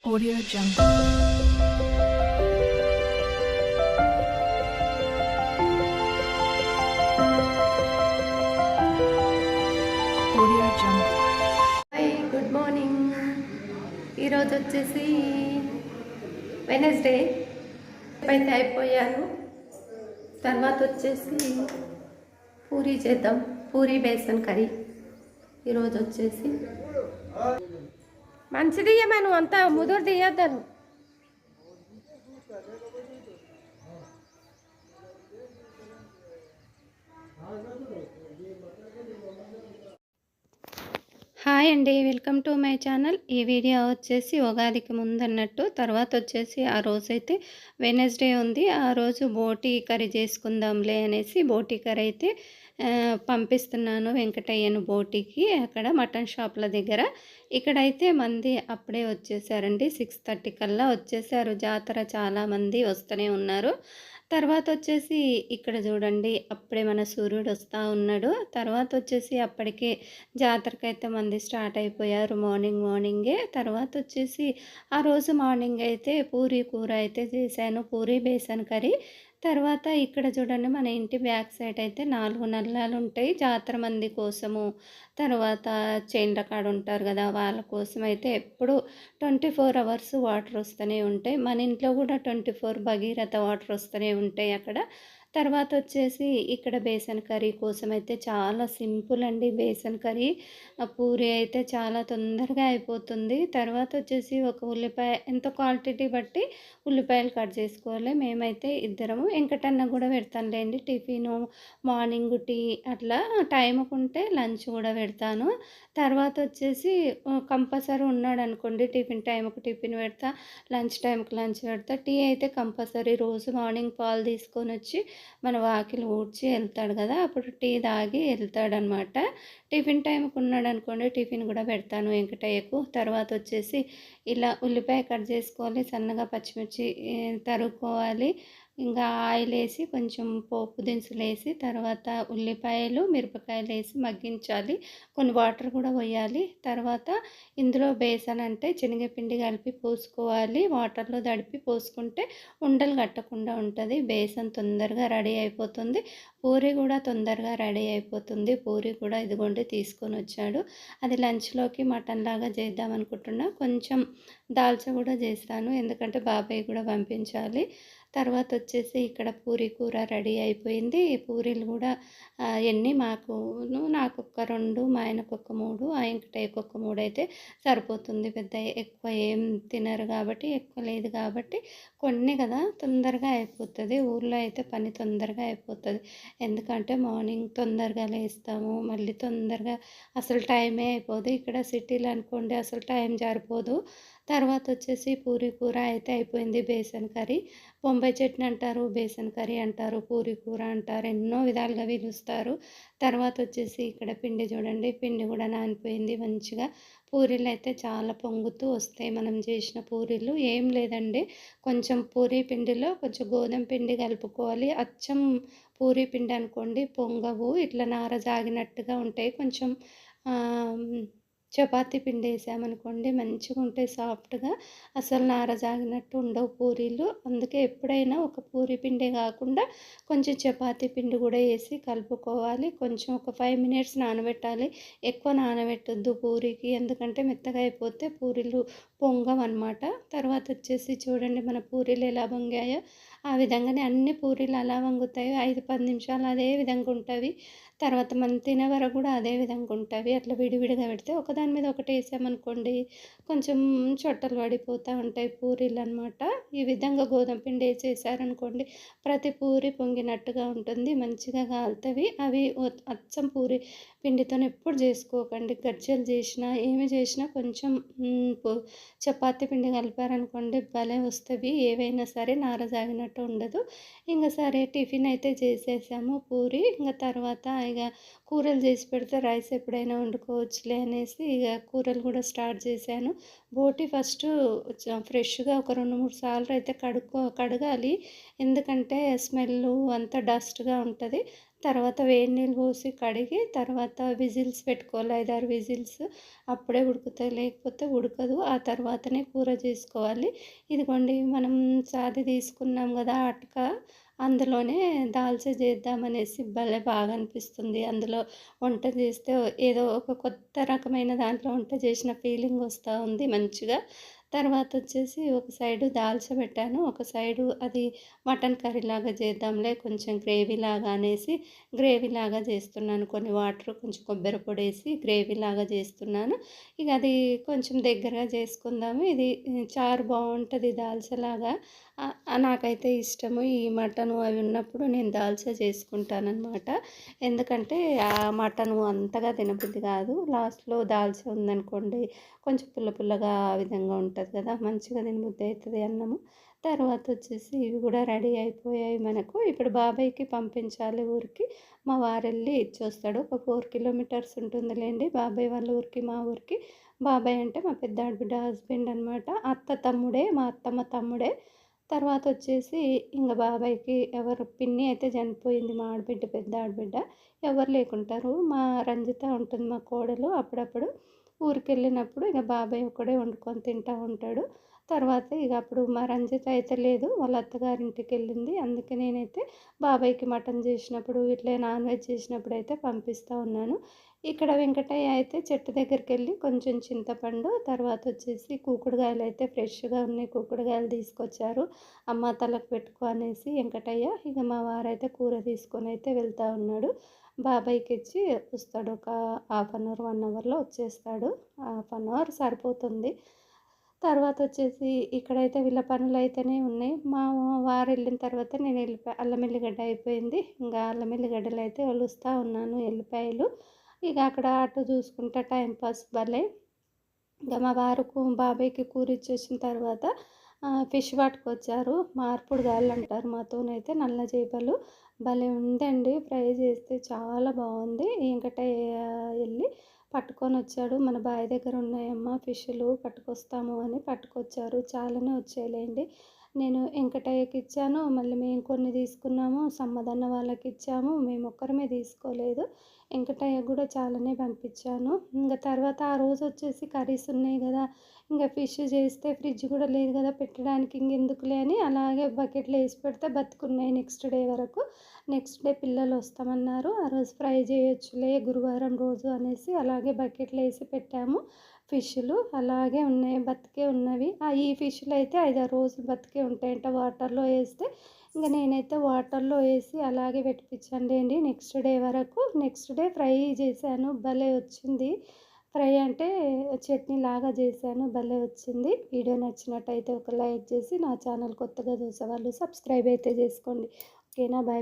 Audio Jungle. Audio Jungle. Hi, good morning. ఈరోజు వచ్చేసి Wednesday అయితే అయిపోయాను. తర్వాత వచ్చేసి పూరీ చేద్దాం, పూరీ బేసన్ కర్రీ. ఈరోజు వచ్చేసి మంచిది మనం అంతా ముదురు తీయద్దాను. హాయ్ అండి, వెల్కమ్ టు మై ఛానల్. ఈ వీడియో వచ్చేసి ఉగాదికి ముందన్నట్టు. తర్వాత వచ్చేసి ఆ రోజైతే వెనస్డే ఉంది, ఆ రోజు బోటీ కర్రీ చేసుకుందాంలే అనేసి బోటీ కర్రీ అయితే పంపిస్తున్నాను వెంకటయ్యను బోటీకి, అక్కడ మటన్ షాప్ల దగ్గర. ఇక్కడైతే మంది అప్పుడే వచ్చేసారండి, 6:30 కల్లా వచ్చేసారు. జాతర చాలామంది వస్తూనే ఉన్నారు. తర్వాత వచ్చేసి ఇక్కడ చూడండి, అప్పుడే మన సూర్యుడు వస్తూ ఉన్నాడు. తర్వాత వచ్చేసి అప్పటికే జాతరకైతే మంది స్టార్ట్ అయిపోయారు మార్నింగే. తర్వాత వచ్చేసి ఆ రోజు మార్నింగ్ అయితే పూరీ కూర అయితే చేశాను, పూరీ బేసన్ కర్రీ. తర్వాత ఇక్కడ చూడండి, మన ఇంటి బ్యాక్ సైడ్ అయితే 4 నల్లాలు ఉంటాయి జాతర మంది కోసము. తర్వాత చేన్ల కాడ ఉంటారు కదా, వాళ్ళ కోసం అయితే ఎప్పుడు 24 అవర్స్ వాటర్ వస్తూనే ఉంటాయి. మన ఇంట్లో కూడా 24 భగీరథ వాటర్ వస్తూనే ఉంటాయి అక్కడ. తర్వాత వచ్చేసి ఇక్కడ బేసన్ కర్రీ కోసం అయితే చాలా సింపుల్ అండి బేసన్ కర్రీ. పూరి అయితే చాలా తొందరగా అయిపోతుంది. తర్వాత వచ్చేసి ఒక ఉల్లిపాయ, ఎంత క్వాంటిటీ బట్టి ఉల్లిపాయలు కట్ చేసుకోవాలి. మేమైతే ఇద్దరము, వెంకటన్న కూడా పెడతానులేండి టిఫిను, మార్నింగ్ టీ, అట్లా టైంకు ఉంటే లంచ్ కూడా పెడతాను. తర్వాత వచ్చేసి కంపల్సరీ ఉన్నాడు అనుకోండి, టిఫిన్ టైంకు టిఫిన్ పెడతా, లంచ్ టైంకి లంచ్ పెడతా. టీ అయితే కంపల్సరీ రోజు మార్నింగ్ పాలు తీసుకొని వచ్చి మన వాకిలి ఊడ్చి వెళ్తాడు కదా, అప్పుడు టీ తాగి వెళ్తాడనమాట. టిఫిన్ టైంకి ఉన్నాడు అనుకోండి, టిఫిన్ కూడా పెడతాను వెంకటయ్యకు. తర్వాత వచ్చేసి ఇలా ఉల్లిపాయ కట్ చేసుకోవాలి, సన్నగా పచ్చిమిర్చి తరుక్కోవాలి, ఇంకా ఆయిల్ వేసి కొంచెం పోపు దినుసులు వేసి, తర్వాత ఉల్లిపాయలు మిరపకాయలు వేసి మగ్గించాలి, కొన్ని వాటర్ కూడా పోయాలి. తర్వాత ఇందులో బేసన్ అంటే శనగపిండి కలిపి పోసుకోవాలి, వాటర్లో తడిపి పోసుకుంటే ఉండలు కట్టకుండా ఉంటుంది. బేసన్ తొందరగా రెడీ అయిపోతుంది, పూరి కూడా తొందరగా రెడీ అయిపోతుంది. పూరి కూడా ఇదిగోండి తీసుకొని వచ్చాడు. అది లంచ్లోకి మటన్ లాగా చేద్దాం అనుకుంటున్నా. కొంచెం దాల్చా కూడా చేస్తాను, ఎందుకంటే బాబాయ్ కూడా పంపించాలి. తర్వాత వచ్చేసి ఇక్కడ పూరీ కూర రెడీ అయిపోయింది. పూరీలు కూడా ఎన్ని నాకు ఒక 2, మా ఆయనకు ఒక 3, ఆ వెంకటయ్యకు ఒక 3 అయితే సరిపోతుంది. పెద్ద ఎక్కువ ఏం తినరు కాబట్టి, ఎక్కువ లేదు కాబట్టి కొన్ని కదా తొందరగా అయిపోతుంది. ఊర్లో అయితే పని తొందరగా అయిపోతుంది, ఎందుకంటే మార్నింగ్ తొందరగా లేస్తాము, మళ్ళీ తొందరగా అసలు టైమే అయిపోదు. ఇక్కడ సిటీలో అనుకోండి అసలు టైం సరిపోదు. తర్వాత వచ్చేసి పూరీ కూర అయితే అయిపోయింది. బేసన్ కర్రీ, బొంబాయి చట్నీ అంటారు, బేసన్ కర్రీ అంటారు, పూరీ కూర అంటారు, ఎన్నో విధాలుగా పిలుస్తారు. తర్వాత వచ్చేసి ఇక్కడ పిండి చూడండి, పిండి కూడా నానిపోయింది మంచిగా. పూరీలు అయితే చాలా పొంగుతూ వస్తాయి మనం చేసిన పూరీలు. ఏం లేదండి, కొంచెం పూరీ పిండిలో కొంచెం గోధుమ పిండి కలుపుకోవాలి. అచ్చం పూరీ పిండి అనుకోండి పొంగవు, ఇట్లా నార జాగినట్టుగా ఉంటాయి. కొంచెం చపాతీ పిండి వేసామనుకోండి మంచిగా ఉంటాయి సాఫ్ట్గా, అసలు నారజాగినట్టు ఉండవు పూరీలు. అందుకే ఎప్పుడైనా ఒక పూరీ పిండే కాకుండా కొంచెం చపాతీ పిండి కూడా వేసి కలుపుకోవాలి. కొంచెం ఒక 5 మినిట్స్ నానబెట్టాలి, ఎక్కువ నానబెట్టొద్దు పూరీకి, ఎందుకంటే మెత్తగా అయిపోతే పూరీలు పొంగవన్నమాట. తర్వాత వచ్చేసి చూడండి మన పూరీలు ఎలా పొంగాయో, ఆ విధంగానే అన్ని పూరీలు అలా వంగుతాయి. 5-10 నిమిషాలు అదే విధంగా ఉంటుంది. తర్వాత మనం తినే వరకు కూడా అదే విధంగా ఉంటుంది. అట్లా విడివిడిగా పెడితే ఒకదాని మీద ఒకటి వేసామనుకోండి కొంచెం చొట్టలు పడిపోతూ ఉంటాయి పూరీలు అనమాట. ఈ విధంగా గోధుమ పిండి వేసేసారనుకోండి ప్రతి పూరి పొంగినట్టుగా ఉంటుంది, మంచిగా కాలుతవి. అవి అచ్చం పూరి పిండితో ఎప్పుడు చేసుకోకండి, గజ్జలు చేసినా ఏమి చేసినా కొంచెం చపాతీ పిండి కలిపారనుకోండి భలే వస్తుంది. ఏవైనా సరే నారజాగినట్టు ఉండదు. ఇంకా సరే టిఫిన్ అయితే చేసేసాము పూరి. ఇంకా తర్వాత ఇక కూరలు చేసి పెడితే రైస్ ఎప్పుడైనా వండుకోవచ్చులే అనేసి ఇక కూరలు కూడా స్టార్ట్ చేశాను. బోటి ఫస్ట్ ఫ్రెష్గా ఒక 2-3 సార్లు అయితే కడగాలి, ఎందుకంటే స్మెల్ అంతా డస్ట్గా ఉంటుంది. తర్వాత వేడి నీళ్ళు పోసి కడిగి తర్వాత విజిల్స్ పెట్టుకోవాలి 5, 6 విజిల్స్. అప్పుడే ఉడుకుతాయి. లేకపోతే ఉడకదు. ఆ తర్వాతనే కూర చేసుకోవాలి. ఇదిగోండి మనం సాది తీసుకున్నాం కదా అటక, అందులోనే దాల్చా చేద్దామనేసి భలే బాగా అనిపిస్తుంది. అందులో వంట చేస్తే ఏదో ఒక కొత్త రకమైన దాంట్లో వంట చేసిన ఫీలింగ్ వస్తూ ఉంది మంచిగా. తర్వాత వచ్చేసి ఒక సైడు దాల్చా పెట్టాను. ఒక సైడు అది మటన్ కర్రీలాగా చేద్దాంలే కొంచెం గ్రేవీలాగా అనేసి గ్రేవీలాగా చేస్తున్నాను. కొన్ని వాటర్, కొంచెం కొబ్బరి పొడేసి గ్రేవీలాగా చేస్తున్నాను. ఇక అది కొంచెం దగ్గరగా చేసుకుందాము. ఇది చారు బావుంటది దాల్చాలాగా. నాకైతే ఇష్టము. ఈ మటను అవి ఉన్నప్పుడు నేను దాల్చా చేసుకుంటాననమాట. ఎందుకంటే ఆ మటను అంతగా తినబుద్ధి కాదు. లాస్ట్‌లో దాల్చా ఉందనుకోండి కొంచెం పుల్ల పుల్లగా ఆ విధంగా ఉంటది కదా! మంచిగా తినబుద్ధి అయితది అన్నము. తర్వాత వచ్చేసి ఇవి కూడా రెడీ అయిపోయాయి మనకు. ఇప్పుడు బాబాయ్‌కి పంపించాలి ఊరికి. మా వారెళ్ళి ఇచ్చొస్తాడు. ఒక 4 కిలోమీటర్స్ ఉంటుందిలేండి బాబాయ్ వాళ్ళ ఊరికి, మా ఊరికి. బాబాయ్ అంటే మా పెద్ద ఆడబిడ్డ హస్బెండ్ అనమాట. అత్త తమ్ముడే, మా అత్తమ్మ తమ్ముడే. తర్వాత వచ్చేసి ఇంక బాబాయ్‌కి ఎవరు పిన్ని అయితే చనిపోయింది మా ఆడబిడ్డ, పెద్ద ఆడబిడ్డ. ఎవరు లేకుంటారు. మా రంజిత ఉంటుంది మా కోడలు. అప్పుడప్పుడు ఊరికెళ్ళినప్పుడు ఇక బాబాయ్ ఒక్కడే వండుకొని తింటా ఉంటాడు. తర్వాత ఇక అప్పుడు మా రంజిత అయితే లేదు. వాళ్ళ అత్తగారింటికెళ్ళింది. అందుకే నేనైతే బాబాయ్‌కి మటన్ చేసినప్పుడు, ఇట్లా నాన్ వెజ్ చేసినప్పుడైతే పంపిస్తూ ఉన్నాను. ఇక్కడ వెంకటయ్య అయితే చెట్టు దగ్గరికెళ్ళి కొంచెం చింతపండు, తర్వాత వచ్చేసి కూకుడుగాయలైతే ఫ్రెష్‌గా ఉన్నాయి. కూకుడుగాయలు తీసుకొచ్చారు. అమ్మ తలకు పెట్టుకో అనేసి వెంకటయ్య. ఇక మా వారైతే కూర తీసుకొనైతే వెళ్తా ఉన్నాడు. బాబాయ్‌కిచ్చి వస్తాడు. ఒక హాఫ్ అన్ అవర్, 1 అవర్‌లో వచ్చేస్తాడు. హాఫ్ అన్ అవర్ సరిపోతుంది. తర్వాత వచ్చేసి ఇక్కడైతే వీళ్ళ పనులైతేనే ఉన్నాయి. మా వారెళ్ళిన తర్వాత నేను అల్లం ఎల్లిగడ్డ అయిపోయింది. ఇంకా అల్లం ఎల్లిగడ్డలైతే ఒలుస్తా ఉన్నాను, ఎల్లిపాయలు. ఇక అక్కడ అటు చూసుకుంటా టైం పాస్ భలే. ఇంక మా వారుకు బాబాయ్‌కి కూర ఇచ్చొచ్చిన తర్వాత ఫిష్ పట్టుకొచ్చారు. మార్పుడుగాళ్ళంటారు మాతోనైతే, నల్ల చేపలు. భలే ఉందండి. ఫ్రై చేస్తే చాలా బావుంది. వెంకటయ్య ఎళ్ళి పట్టుకొనొచ్చాడు. మన బావి దగ్గర ఉన్నాయమ్మా ఫిష్‌లు పట్టుకొస్తాము అని పట్టుకొచ్చారు. చాలానే వచ్చాయిలేండి. నేను వెంకటయ్యకిచ్చాను. మళ్ళీ మేము కొన్ని తీసుకున్నాము. సమ్మదన్న వాళ్ళకిచ్చాము. మేమొక్కరమే తీసుకోలేదు. వెంకటయ్యకి గూడా చాలానే పంపించాను. ఇంక తర్వాత ఆ రోజొచ్చేసి కర్రీస్ ఉన్నాయి గదా! ఇంక ఫిష్ చేస్తే ఫ్రిడ్జ్ గూడా లేదు గదా పెట్టడానికి, ఇంకెందుకులే అని అలాగే బకెట్‌లో ఏసి పెడితే బతికున్నాయి నెక్స్ట్ డే వరకు. నెక్స్ట్ డే పిల్లలొస్తామన్నారు. ఆ రోజు ఫ్రై చేయొచ్చులే గురువారం రోజు అనేసి అలాగే బకెట్‌లో ఏసి పెట్టాము. ఫిష్‌లు అలాగే ఉన్నాయి. బతికే ఉన్నవి. ఈ ఫిష్‌లయితే 5, 6 రోజులు బతికే ఉంటాయంట వాటర్‌లో ఏస్తే. ఇంక నేనైతే వాటర్‌లో ఏసి అలాగే పెట్టిపిచ్చానులేండి నెక్స్ట్ డే వరకు. నెక్స్ట్ డే ఫ్రై చేశాను. భలే వచ్చింది. ఫ్రై అంటే చట్నీలాగా చేశాను. భలే వచ్చింది. వీడియో నచ్చినట్టయితే ఒక లైక్ చేసి నా ఛానల్ కొత్తగా చూసేవాళ్ళు సబ్స్క్రైబ్ అయితే చేసుకోండి. ఓకేనా? బాయ్.